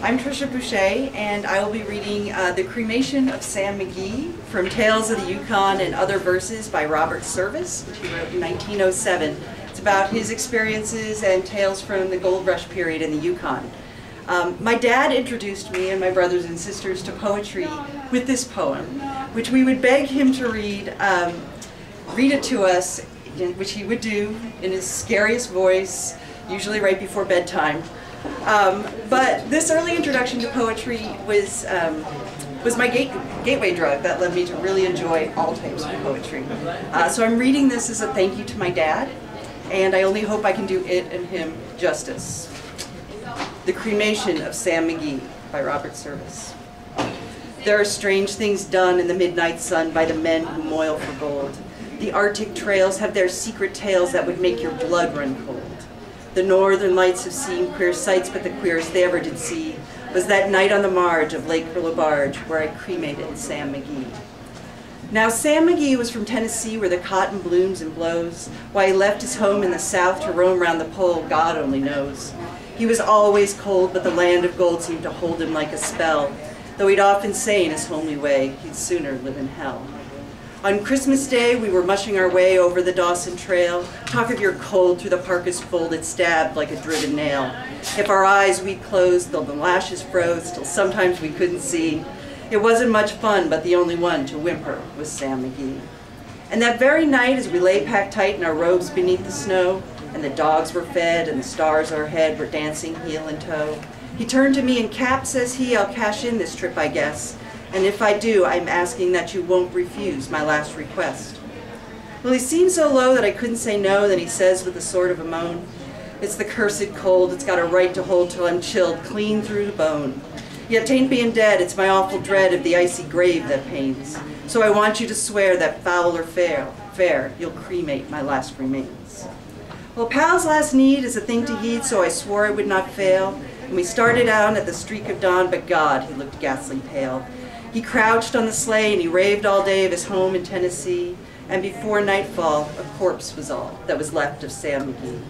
I'm Tricia Boucher, and I will be reading The Cremation of Sam McGee from Tales of the Yukon and Other Verses by Robert Service, which he wrote in 1907. It's about his experiences and tales from the gold rush period in the Yukon. My dad introduced me and my brothers and sisters to poetry with this poem, which we would beg him to read it to us, which he would do in his scariest voice, usually right before bedtime. But this early introduction to poetry was my gateway drug that led me to really enjoy all types of poetry. So I'm reading this as a thank you to my dad, and I only hope I can do it and him justice. The Cremation of Sam McGee by Robert Service. There are strange things done in the midnight sun by the men who moil for gold. The Arctic trails have their secret tales that would make your blood run cold. The northern lights have seen queer sights, but the queerest they ever did see was that night on the marge of Lake Barge where I cremated Sam McGee. Now Sam McGee was from Tennessee where the cotton blooms and blows. Why he left his home in the south to roam round the pole, God only knows. He was always cold, but the land of gold seemed to hold him like a spell, though he'd often say in his homely way he'd sooner live in hell. On Christmas Day, we were mushing our way over the Dawson Trail. Talk of your cold through the parka's fold, it stabbed like a driven nail. If our eyes we'd closed, though the lashes froze, till sometimes we couldn't see. It wasn't much fun, but the only one to whimper was Sam McGee. And that very night, as we lay packed tight in our robes beneath the snow, and the dogs were fed, and the stars overhead were dancing heel and toe, he turned to me and Cap, says he, I'll cash in this trip, I guess. And if I do, I'm asking that you won't refuse my last request. Well, he seemed so low that I couldn't say no, then he says with a sort of a moan, it's the cursed cold, it's got a right to hold till I'm chilled clean through the bone. Yet tain't being dead, it's my awful dread of the icy grave that pains. So I want you to swear that foul or fair, you'll cremate my last remains. Well, pal's last need is a thing to heed, so I swore I would not fail. And we started out at the streak of dawn, but God, he looked ghastly pale. He crouched on the sleigh and he raved all day of his home in Tennessee, and before nightfall, a corpse was all that was left of Sam McGee.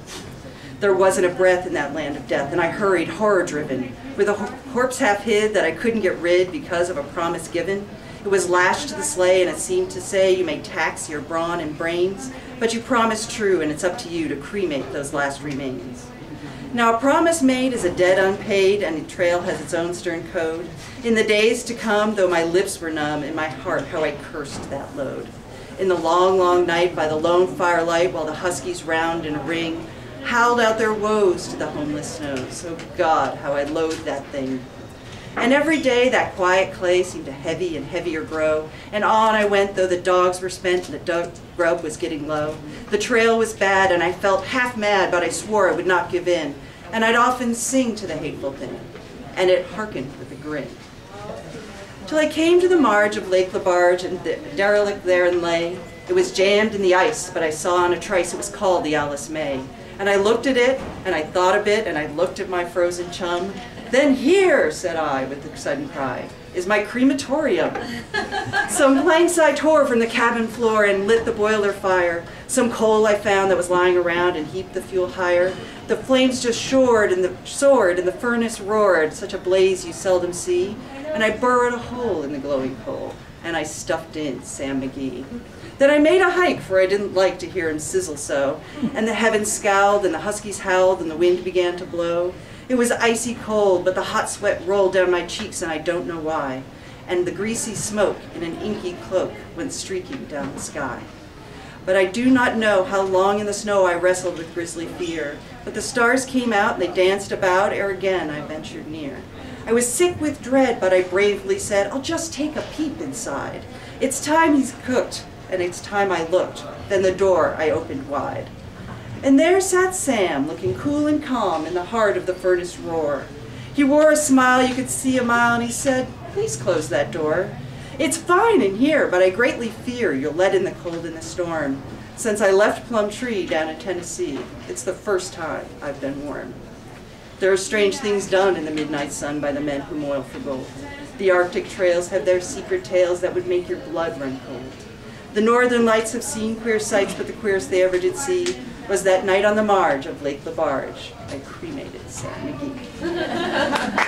There wasn't a breath in that land of death, and I hurried, horror-driven, with a corpse half hid that I couldn't get rid because of a promise given. It was lashed to the sleigh, and it seemed to say, you may tax your brawn and brains, but you promised true, and it's up to you to cremate those last remains. Now a promise made is a debt unpaid, and the trail has its own stern code. In the days to come, though my lips were numb, in my heart how I cursed that load. In the long, long night by the lone firelight, while the huskies round in a ring, howled out their woes to the homeless snows. Oh God, how I loathed that thing. And every day that quiet clay seemed to heavy and heavier grow, and on I went though the dogs were spent and the grub was getting low. The trail was bad and I felt half mad, but I swore I would not give in, and I'd often sing to the hateful thing, and it hearkened with a grin. Till I came to the marge of Lake Barge, and the derelict therein lay. It was jammed in the ice, but I saw on a trice it was called the Alice May. And I looked at it, and I thought a bit, and I looked at my frozen chum. Then here, said I, with a sudden cry, is my crematorium. Some planks I tore from the cabin floor and lit the boiler fire. Some coal I found that was lying around and heaped the fuel higher. The flames just soared and the furnace roared, such a blaze you seldom see. And I burrowed a hole in the glowing coal, and I stuffed in Sam McGee. Then I made a hike, for I didn't like to hear him sizzle so, and the heavens scowled, and the huskies howled, and the wind began to blow. It was icy cold, but the hot sweat rolled down my cheeks, and I don't know why, and the greasy smoke in an inky cloak went streaking down the sky. But I do not know how long in the snow I wrestled with grisly fear, but the stars came out, and they danced about ere again I ventured near. I was sick with dread, but I bravely said, I'll just take a peep inside. It's time he's cooked. And it's time I looked. Then the door I opened wide. And there sat Sam, looking cool and calm in the heart of the furnace roar. He wore a smile you could see a mile, and he said, please close that door. It's fine in here, but I greatly fear you'll let in the cold and the storm. Since I left Plum Tree down in Tennessee, it's the first time I've been warm. There are strange things done in the midnight sun by the men who moil for gold. The Arctic trails have their secret tales that would make your blood run cold. The northern lights have seen queer sights, but the queerest they ever did see was that night on the marge of Lake Barge. I cremated Sam McGee.